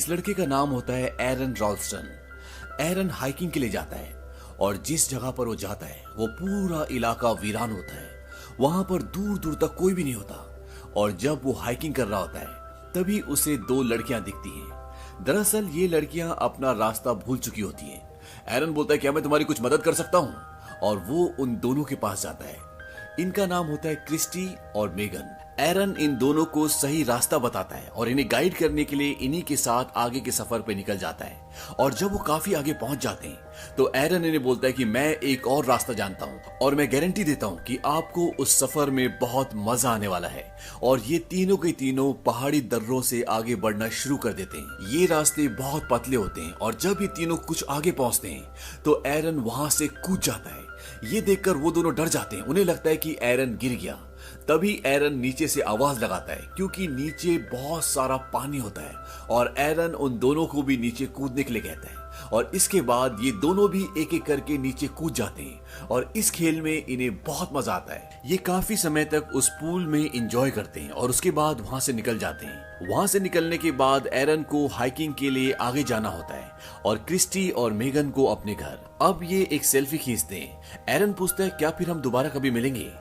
इस लड़के का नाम होता है एरन रॉल्स्टन। एरन हाइकिंग के लिए जाता है और जिस जगह पर वो जाता है वो पूरा इलाका वीरान होता है। वहां पर दूर दूर तक कोई भी नहीं होता और जब वो हाइकिंग कर रहा होता है तभी उसे दो लड़कियां दिखती हैं। दरअसल ये लड़कियां अपना रास्ता भूल चुकी होती हैं। एरन बोलता है क्या मैं तुम्हारी कुछ मदद कर सकता हूं, और वो उन दोनों के पास जाता है। इनका नाम होता है क्रिस्टी और मेगन। एरन इन दोनों को सही रास्ता बताता है और इन्हें गाइड करने के लिए इन्हीं के साथ आगे के सफर पे निकल जाता है। और जब वो काफी आगे पहुंच जाते हैं तो एरन इन्हें बोलता है कि मैं एक और रास्ता जानता हूं और मैं गारंटी देता हूं कि आपको उस सफर में बहुत मजा आने वाला है। और ये तीनों के तीनों पहाड़ी दर्रों से आगे बढ़ना शुरू कर देते हैं। ये रास्ते बहुत पतले होते हैं और जब ये तीनों कुछ आगे पहुंचते हैं तो एरन वहां से कूद जाता है। ये देखकर वो दोनों डर जाते हैं, उन्हें लगता है कि एरन गिर गया। तभी एरन नीचे से आवाज लगाता है क्योंकि नीचे बहुत सारा पानी होता है और एरन उन दोनों को भी नीचे कूदने के लिए कहता है। और इसके बाद ये दोनों भी एक एक करके नीचे कूद जाते हैं और इस खेल में इन्हें बहुत मजा आता है। ये काफी समय तक उस पूल में एंजॉय करते हैं और उसके बाद वहां से निकल जाते हैं। वहां से निकलने के बाद एरन को हाइकिंग के लिए आगे जाना होता है और क्रिस्टी और मेगन को अपने घर। अब ये एक सेल्फी खींचते हैं। एरन पूछता है क्या फिर हम दोबारा कभी मिलेंगे।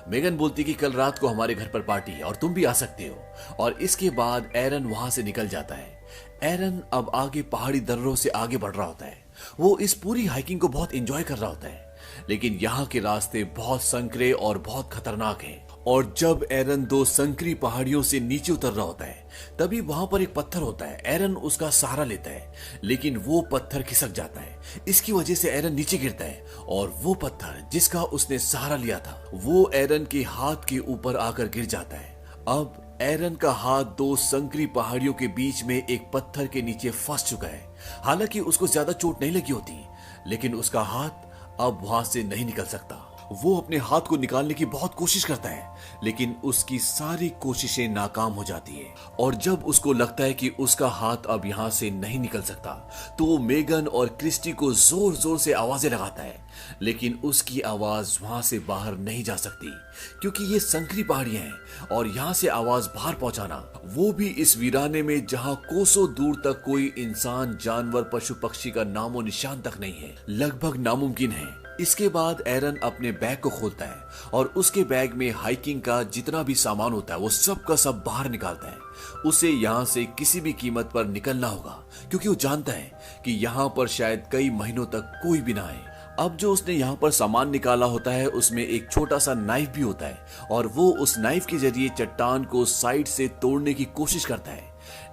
मेगन बोलती कि कल रात को हमारे घर पर पार्टी है और तुम भी आ सकते हो। और इसके बाद एरन वहां से निकल जाता है। एरन अब आगे पहाड़ी दर्रों से आगे बढ़ रहा होता है। वो इस पूरी हाइकिंग को बहुत एंजॉय कर रहा होता है, लेकिन यहाँ के रास्ते बहुत संकरे और बहुत खतरनाक हैं। और जब एरन दो संकरी पहाड़ियों से नीचे उतर रहा होता है तभी वहां पर एक पत्थर होता है। एरन उसका सहारा लेता है लेकिन वो पत्थर खिसक जाता है। इसकी वजह से एरन नीचे गिरता है और वो पत्थर जिसका उसने सहारा लिया था वो एरन के हाथ के ऊपर आकर गिर जाता है। अब एरन का हाथ दो संकरी पहाड़ियों के बीच में एक पत्थर के नीचे फंस चुका है। हालांकि उसको ज्यादा चोट नहीं लगी होती, लेकिन उसका हाथ अब वहां से नहीं निकल सकता। वो अपने हाथ को निकालने की बहुत कोशिश करता है, लेकिन उसकी सारी कोशिशें नाकाम हो जाती है। और जब उसको लगता है कि उसका हाथ अब यहाँ से नहीं निकल सकता तो वो मेगन और क्रिस्टी को जोर जोर से आवाजें लगाता है, लेकिन उसकी आवाज वहां से बाहर नहीं जा सकती क्योंकि ये संकरी पहाड़ियां हैं और यहाँ से आवाज बाहर पहुंचाना, वो भी इस वीराने में जहाँ कोसों दूर तक कोई इंसान, जानवर, पशु पक्षी का नामो निशान तक नहीं है, लगभग नामुमकिन है। इसके बाद एरन अपने बैग को खोलता है और उसके बैग में हाइकिंग का जितना भी सामान होता है वो सब का सब बाहर निकालता है। उसे यहाँ से किसी भी कीमत पर निकलना होगा क्योंकि वो जानता है कि यहाँ पर शायद कई महीनों तक कोई भी ना आए। अब जो उसने यहाँ पर सामान निकाला होता है उसमें एक छोटा सा नाइफ भी होता है और वो उस नाइफ के जरिए चट्टान को साइड से तोड़ने की कोशिश करता है,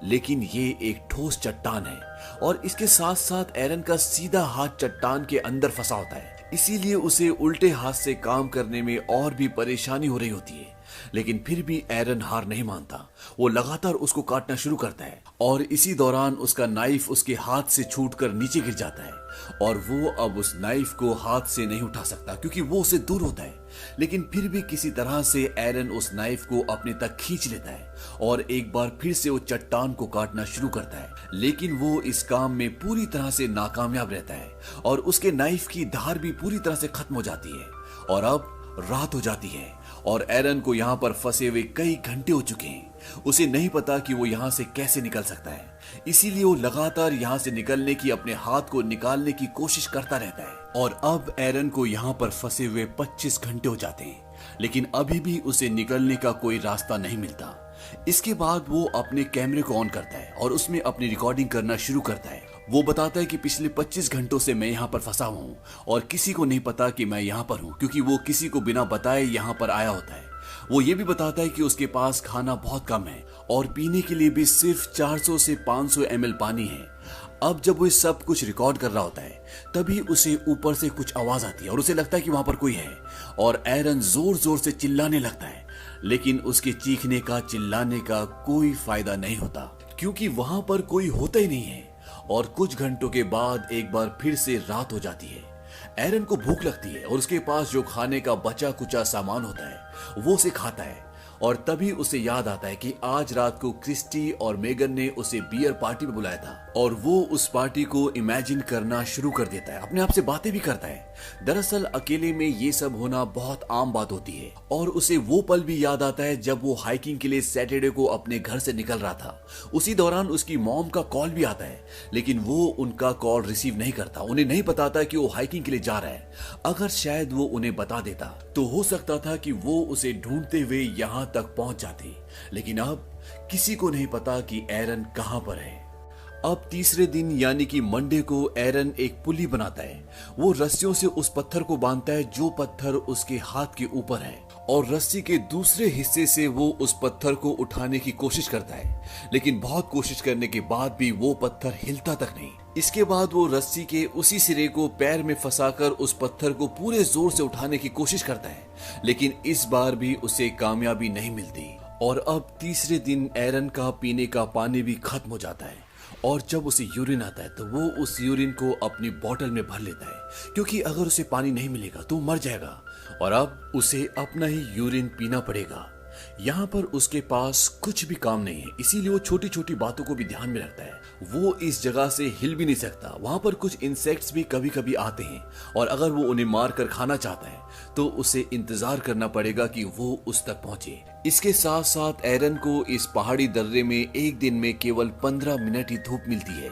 लेकिन ये एक ठोस चट्टान है और इसके साथ साथ एरन का सीधा हाथ चट्टान के अंदर फंसा होता है। इसीलिए उसे उल्टे हाथ से काम करने में और भी परेशानी हो रही होती है, लेकिन फिर भी एरन हार नहीं मानता। वो लगातार उसको काटना शुरू करता है और इसी दौरान उसका नाइफ उसके हाथ से छूटकर नीचे गिर जाता है और वो अब उस नाइफ को हाथ से नहीं उठा सकता क्योंकि वो उससे दूर होता है। लेकिन फिर भी किसी तरह से एरन उस नाइफ को अपने तक खींच लेता है और एक बार फिर से वो चट्टान को काटना शुरू करता है, लेकिन वो इस काम में पूरी तरह से नाकामयाब रहता है और उसके नाइफ की धार भी पूरी तरह से खत्म हो जाती है। और अब रात हो जाती है और एरन को यहाँ पर फंसे हुए कई घंटे हो चुके हैं। उसे नहीं पता कि वो यहाँ से कैसे निकल सकता है, इसीलिए वो लगातार यहाँ से निकलने की, अपने हाथ को निकालने की कोशिश करता रहता है। और अब एरन को यहाँ पर फंसे हुए 25 घंटे हो जाते हैं, लेकिन अभी भी उसे निकलने का कोई रास्ता नहीं मिलता। इसके बाद वो अपने कैमरे को ऑन करता है और उसमें अपनी रिकॉर्डिंग करना शुरू करता है। वो बताता है कि पिछले 25 घंटों से मैं यहाँ पर फंसा हूँ और किसी को नहीं पता कि मैं यहाँ पर हूँ क्योंकि वो किसी को बिना बताए यहाँ पर आया होता है। वो ये भी बताता है कि उसके पास खाना बहुत कम है और पीने के लिए भी सिर्फ 400 से 500 ml पानी है। अब जब वो सब कुछ रिकॉर्ड कर रहा होता है तभी उसे ऊपर से कुछ आवाज आती है और उसे लगता है कि वहां पर कोई है और एरन जोर जोर से चिल्लाने लगता है, लेकिन उसके चीखने का, चिल्लाने का कोई फायदा नहीं होता क्योंकि वहां पर कोई होता ही नहीं है। और कुछ घंटों के बाद एक बार फिर से रात हो जाती है। एरन को भूख लगती है और उसके पास जो खाने का बचा कुचा सामान होता है वो उसे खाता है और तभी उसे याद आता है कि आज रात को क्रिस्टी और मेगन ने उसे बियर पार्टी में बुलाया था और वो उस पार्टी को इमेजिन करना शुरू कर देता है, अपने आप से बातें भी करता है। दरअसल अकेले में ये सब होना बहुत आम बात होती है और उसे वो पल भी याद आता है जब वो हाइकिंग के लिए सैटरडे को अपने घर से निकल रहा था। उसी दौरान उसकी मॉम का कॉल भी आता है, लेकिन वो उनका कॉल रिसीव नहीं करता। उन्हें नहीं पता था कि वो हाइकिंग के लिए जा रहा है। अगर शायद वो उन्हें बता देता तो हो सकता था कि वो उसे ढूंढते हुए यहाँ तक पहुंच जाती, लेकिन अब किसी को नहीं पता कि एरन कहां पर है। अब तीसरे दिन यानी कि मंडे को एरन एक पुली बनाता है। वो रस्सियों से उस पत्थर को बांधता है जो पत्थर उसके हाथ के ऊपर है और रस्सी के दूसरे हिस्से से वो उस पत्थर को उठाने की कोशिश करता है, लेकिन बहुत कोशिश करने के बाद भी वो पत्थर हिलता तक नहीं। इसके बाद वो रस्सी के उसी सिरे को पैर में फंसाकर उस पत्थर को पूरे जोर से उठाने की कोशिश करता है, लेकिन इस बार भी उसे कामयाबी नहीं मिलती। और अब तीसरे दिन एरन का पीने का पानी भी खत्म हो जाता है और जब उसे यूरिन आता है तो वो उस यूरिन को अपनी बोतल में भर लेता है, क्योंकि अगर उसे पानी नहीं मिलेगा तो मर जाएगा और अब उसे अपना ही यूरिन पीना पड़ेगा। यहाँ पर उसके पास कुछ भी काम नहीं है, इसीलिए वो छोटी छोटी बातों को भी ध्यान में रखता है। वो इस जगह से हिल भी नहीं सकता। वहां पर कुछ इंसेक्ट्स भी कभी कभी आते हैं और अगर वो उन्हें मार कर खाना चाहता है तो उसे इंतजार करना पड़ेगा कि वो उस तक पहुंचे। इसके साथ साथ एरन को इस पहाड़ी दर्रे में एक दिन में केवल 15 मिनट ही धूप मिलती है।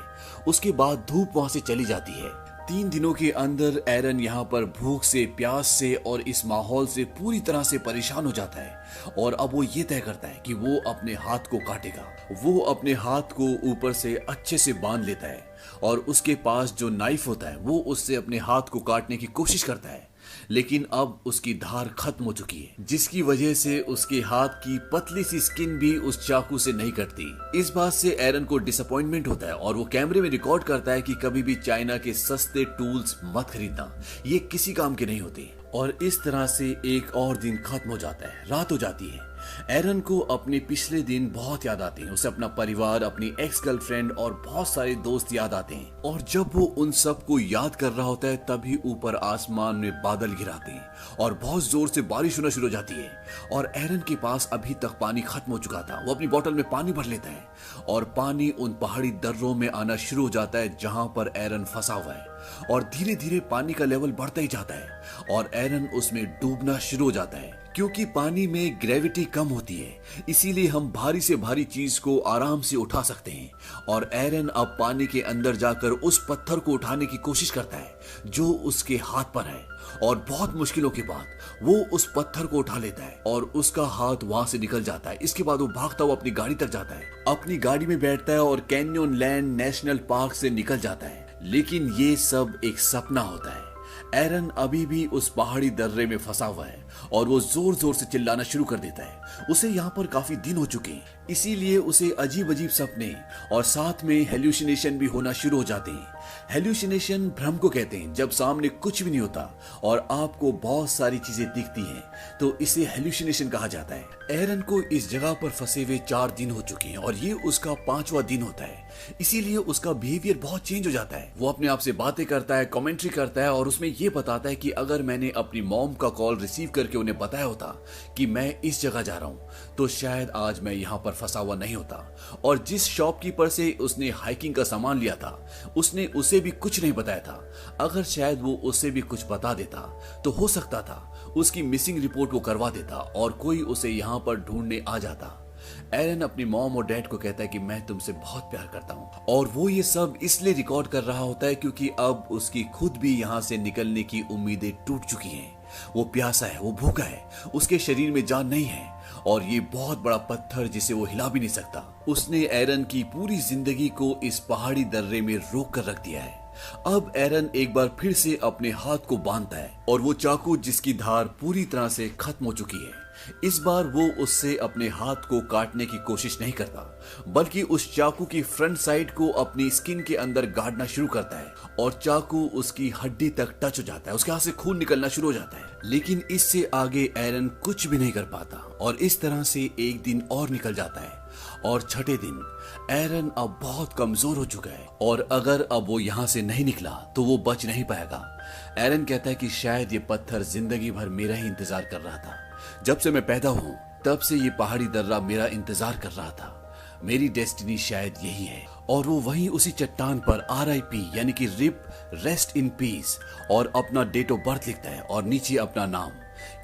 उसके बाद धूप वहां से चली जाती है। 3 दिनों के अंदर एरन यहाँ पर भूख से, प्यास से और इस माहौल से पूरी तरह से परेशान हो जाता है और अब वो ये तय करता है कि वो अपने हाथ को काटेगा। वो अपने हाथ को ऊपर से अच्छे से बांध लेता है और उसके पास जो नाइफ होता है वो उससे अपने हाथ को काटने की कोशिश करता है, लेकिन अब उसकी धार खत्म हो चुकी है, जिसकी वजह से उसके हाथ की पतली सी स्किन भी उस चाकू से नहीं कटती। इस बात से एरन को डिसअपॉइंटमेंट होता है और वो कैमरे में रिकॉर्ड करता है कि कभी भी चाइना के सस्ते टूल्स मत खरीदना, ये किसी काम के नहीं होते। और इस तरह से एक और दिन खत्म हो जाता है, रात हो जाती है। एरन को अपने पिछले दिन बहुत याद आते हैं। उसे अपना परिवार, अपनी एक्स गर्लफ्रेंड और बहुत सारे दोस्त याद आते हैं और जब वो उन सब को याद कर रहा होता है तभी ऊपर आसमान में बादल घिराते हैं और बहुत जोर से बारिश होना शुरू हो जाती है और एरन के पास अभी तक पानी खत्म हो चुका था। वो अपनी बोतल में पानी भर लेता है और पानी उन पहाड़ी दर्रों में आना शुरू हो जाता है जहां पर एरन फंसा हुआ है और धीरे धीरे पानी का लेवल बढ़ता ही जाता है और एरन उसमें डूबना शुरू हो जाता है। क्योंकि पानी में ग्रेविटी कम होती है, इसीलिए हम भारी से भारी चीज को आराम से उठा सकते हैं और एरन अब पानी के अंदर जाकर उस पत्थर को उठाने की कोशिश करता है जो उसके हाथ पर है और बहुत मुश्किलों के बाद वो उस पत्थर को उठा लेता है और उसका हाथ वहां से निकल जाता है। इसके बाद वो भागता हुआ अपनी गाड़ी तक जाता है, अपनी गाड़ी में बैठता है और कैन्यन लैंड नेशनल पार्क से निकल जाता है। लेकिन ये सब एक सपना होता है। एरन अभी भी उस पहाड़ी दर्रे में फंसा हुआ है और वो जोर जोर से चिल्लाना शुरू कर देता है। उसे यहाँ पर काफी दिन हो चुके हैं, इसीलिए उसे अजीब अजीब सपने और साथ में हेल्यूसिनेशन भी होना शुरू हो जाते हैं। हेल्यूसिनेशन भ्रम को कहते हैं, जब सामने कुछ भी नहीं होता और आपको बहुत सारी चीजें दिखती हैं तो इसे हेल्यूसिनेशन कहा जाता है। एरन को इस जगह पर फंसे हुए 4 दिन हो चुके हैं और ये उसका 5वां दिन होता है, इसीलिए उसका बिहेवियर बहुत चेंज हो जाता है। वो अपने आप से बातें करता है, कमेंट्री करता है और उसमें ये बताता है कि अगर मैंने अपनी मॉम का कॉल रिसीव करके उन्हें बताया होता कि मैं इस जगह जा रहा हूँ तो शायद आज मैं यहाँ पर फंसा हुआ नहीं होता। और जिस शॉपकीपर से उसने हाइकिंग का सामान लिया था उसने उसे भी कुछ नहीं बताया था। अगर शायद वो उससे भी कुछ बता देता तो हो सकता था उसकी मिसिंग रिपोर्ट वो करवा देता और कोई उसे यहाँ पर ढूंढने आ जाता। एरन अपनी मॉम और डैड को कहता है कि मैं तुमसे बहुत प्यार करता हूँ और वो ये सब इसलिए रिकॉर्ड कर रहा होता है क्योंकि अब उसकी खुद भी यहाँ से निकलने की उम्मीदें टूट चुकी हैं। वो प्यासा है, वो भूखा है, उसके शरीर में जान नहीं है और ये बहुत बड़ा पत्थर जिसे वो हिला भी नहीं सकता। उसने एरन की पूरी जिंदगी को इस पहाड़ी दर्रे में रोक कर रख दिया है। अब एरन एक बार फिर से अपने हाथ को बांधता है और वो चाकू जिसकी धार पूरी तरह से खत्म हो चुकी है, इस बार वो उससे अपने हाथ को काटने की कोशिश नहीं करता बल्कि उस चाकू की फ्रंट साइड को अपनी स्किन के अंदर गाड़ना शुरू करता है और चाकू उसकी हड्डी तक टच हो जाता है। उसके हाथ से खून निकलना शुरू हो जाता है, लेकिन इससे आगे एरन कुछ भी नहीं कर पाता और इस तरह से एक दिन और निकल जाता है और छठे दिन एरन अब बहुत कमजोर हो चुका है और अगर अब वो यहाँ से नहीं निकला तो वो बच नहीं पाएगा। एरन कहता है कि शायद ये पत्थर जिंदगी भर मेरा ही इंतजार कर रहा था। जब से मैं पैदा हूँ तब से ये पहाड़ी दर्रा मेरा इंतजार कर रहा था। मेरी डेस्टिनी शायद यही है। और वो वहीं उसी चट्टान पर RIP यानी कि रिप रेस्ट इन पीस और अपना डेट ऑफ बर्थ लिखता है और नीचे अपना नाम,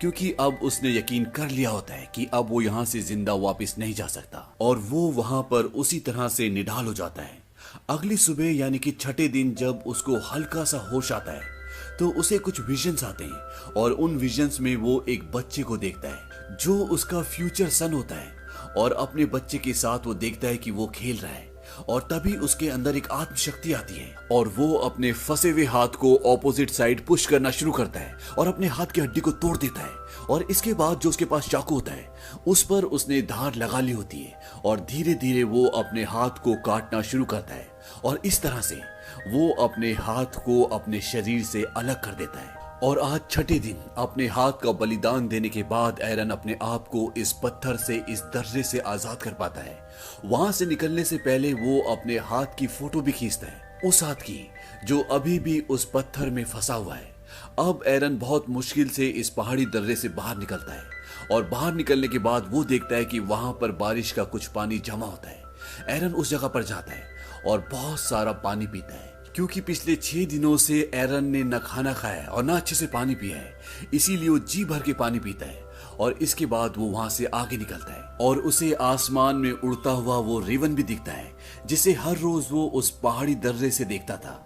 क्योंकि अब उसने यकीन कर लिया होता है कि अब वो यहाँ से जिंदा वापस नहीं जा सकता। और वो वहां पर उसी तरह से निढाल हो जाता है। अगली सुबह यानी कि छठे दिन जब उसको हल्का सा होश आता है तो उसे कुछ विजन्स आते हैं और उन विजन्स में वो एक बच्चे को देखता है जो उसका फ्यूचर सन होता है। और अपने बच्चे के साथ वो देखता है कि वो खेल रहा है और तभी उसके अंदर एक आत्मशक्ति आती है और वो अपने फंसे हुए हाथ को ऑपोजिट साइड पुश करना शुरू करता है और अपने हाथ की हड्डी को तोड़ देता है। और इसके बाद जो उसके पास चाकू होता है उस पर उसने धार लगा ली होती है और धीरे धीरे वो अपने हाथ को काटना शुरू करता है और इस तरह से वो अपने हाथ को अपने शरीर से अलग कर देता है। और आज छठे दिन अपने हाथ का बलिदान देने के बाद एरन अपने आप को इस पत्थर से, इस दर्रे से आजाद कर पाता है। वहां से निकलने से पहले वो अपने हाथ की फोटो भी खींचता है, उस हाथ की जो अभी भी उस पत्थर में फंसा हुआ है। अब एरन बहुत मुश्किल से इस पहाड़ी दर्रे से बाहर निकलता है और बाहर निकलने के बाद वो देखता है कि वहां पर बारिश का कुछ पानी जमा होता है। एरन उस जगह पर जाता है और बहुत सारा पानी पीता है, क्योंकि पिछले 6 दिनों से एरन ने न खाना खाया और न अच्छे से पानी पिया है, इसीलिए वो जी भर के पानी पीता है। और इसके बाद वो वहां से आगे निकलता है और उसे आसमान में उड़ता हुआ वो रेवन भी दिखता है जिसे हर रोज वो उस पहाड़ी दर्रे से देखता था।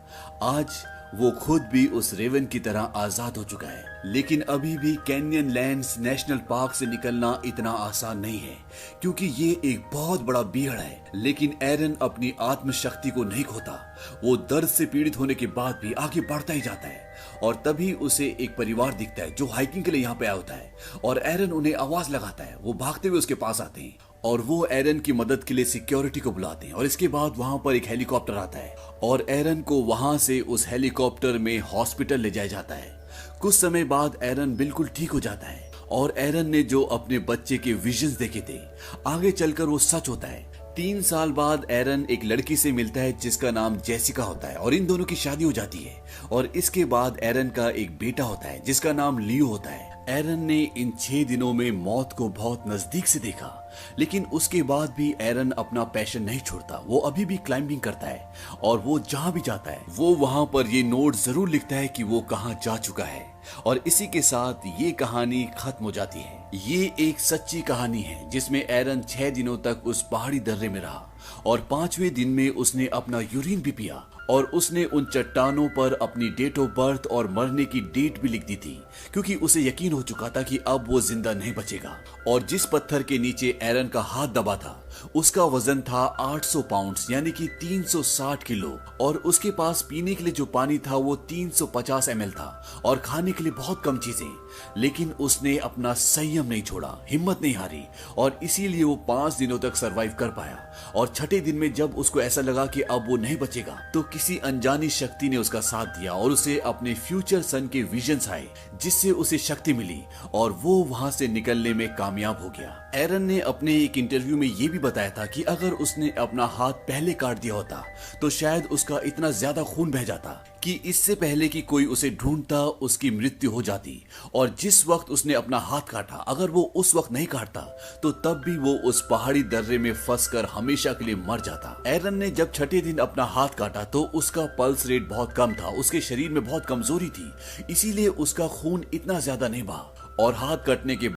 आज वो खुद भी उस रेवन की तरह आजाद हो चुका है। लेकिन अभी भी कैनियन लैंड्स नेशनल पार्क से निकलना इतना आसान नहीं है, क्योंकि ये एक बहुत बड़ा बियड़ है। लेकिन एरन अपनी आत्मशक्ति को नहीं खोता। वो दर्द से पीड़ित होने के बाद भी आगे बढ़ता ही जाता है और तभी उसे एक परिवार दिखता है जो हाइकिंग के लिए यहाँ पे आया होता है और एरन उन्हें आवाज लगाता है। वो भागते हुए उसके पास आते हैं और वो एरन की मदद के लिए सिक्योरिटी को बुलाते हैं और इसके बाद वहां पर एक हेलीकॉप्टर आता है और एरन को वहां से उस हेलीकॉप्टर में हॉस्पिटल ले जाया जाता है। कुछ समय बाद एरन बिल्कुल ठीक हो जाता है और एरन ने जो अपने बच्चे के विजन्स देखे थे आगे चलकर वो सच होता है। 3 साल बाद एरन एक लड़की से मिलता है जिसका नाम जेसिका होता है और इन दोनों की शादी हो जाती है और इसके बाद एरन का एक बेटा होता है जिसका नाम लियो होता है। एरन ने इन 6 दिनों में मौत को बहुत नजदीक से देखा, लेकिन उसके बाद भी एरन अपना पैशन नहीं छोड़ता। वो अभी भी क्लाइंबिंग करता है और वो जहां भी जाता है वो वहां पर ये नोट जरूर लिखता है कि वो कहां जा चुका है। और इसी के साथ ये कहानी खत्म हो जाती है। ये एक सच्ची कहानी है जिसमें एरन 6 दिनों तक उस पहाड़ी दर्रे में रहा और 5वें दिन में उसने अपना यूरिन भी पिया और उसने उन चट्टानों पर अपनी डेट ऑफ बर्थ और मरने की डेट भी लिख दी थी, क्योंकि उसे यकीन हो चुका था कि अब वो जिंदा नहीं बचेगा। और जिस पत्थर के नीचे एरन का हाथ दबा था उसका वजन था 800 पाउंड्स यानी कि 360 किलो और उसके पास पीने के लिए जो पानी था वो 350 ml था और खाने के लिए बहुत कम चीजें। लेकिन उसने अपना संयम नहीं छोड़ा, हिम्मत नहीं हारी और इसीलिए वो 5 दिनों तक सरवाइव कर पाया। और छठे दिन में जब उसको ऐसा लगा कि अब वो नहीं बचेगा तो किसी अनजानी शक्ति ने उसका साथ दिया और उसे अपने फ्यूचर सन के विजन्स आए जिससे उसे शक्ति मिली और वो वहां से निकलने में कामयाब हो गया। एरन ने अपने एक इंटरव्यू में ये भी बताया था कि अगर उसने अपना हाथ पहले काट दिया होता तो शायद उसका इतना ज्यादा खून बह जाता कि इससे पहले कि कोई उसे ढूंढता उसकी मृत्यु हो जाती। और जिस वक्त उसने अपना हाथ काटा अगर वो उस वक्त नहीं काटता तो तब भी वो उस पहाड़ी दर्रे में फंसकर हमेशा के लिए मर जाता। एरन ने जब छठे दिन अपना हाथ काटा तो उसका पल्स रेट बहुत कम था, उसके शरीर में बहुत कमजोरी थी, इसीलिए उसका खून इतना ज्यादा नहीं बहा और हाथ कटने के